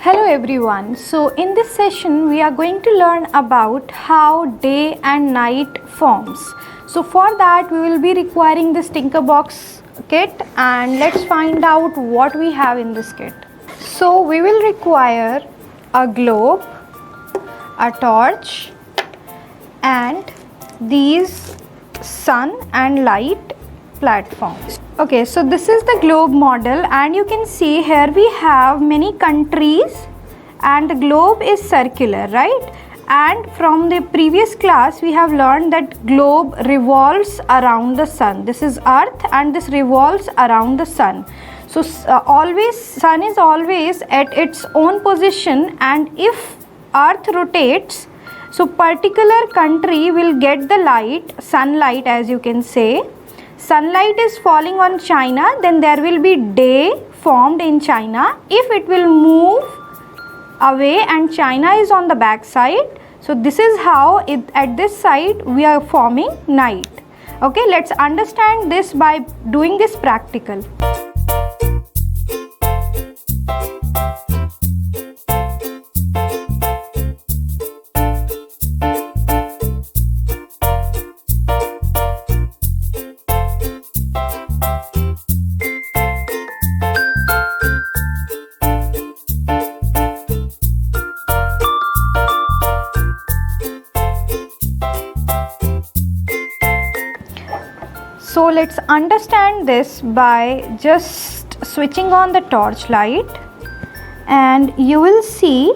Hello everyone. So in this session we are going to learn about how day and night forms. So for that we will be requiring this STEMROBO kit, and let's find out what we have in this kit. So we will require a globe, a torch, and these sun and light platforms. Okay, so this is the globe model, and you can see here we have many countries and the globe is circular, right? And from the previous class we have learned that globe revolves around the sun. This is earth and this revolves around the sun. So always sun is always at its own position, and if earth rotates, so particular country will get the light, sunlight, as you can say. Sunlight is falling on China, then there will be day formed in China. If it will move away and China is on the back side, so this is how at this side we are forming night. Okay, let's understand this by doing this practical. So let's understand this by just switching on the torch light, and you will see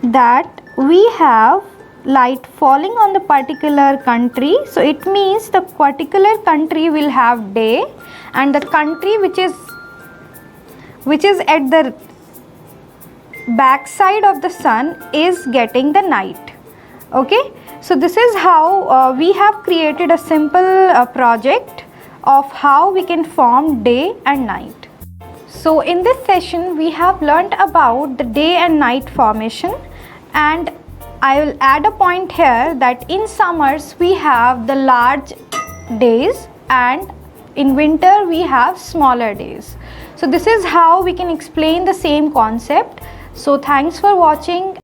that we have light falling on the particular country. So it means the particular country will have day, and the country which is at the back side of the sun is getting the night. Okay, so this is how we have created a simple project of how we can form day and night. So in this session we have learnt about the day and night formation, and I will add a point here that in summers we have the large days and in winter we have smaller days. So this is how we can explain the same concept. So thanks for watching.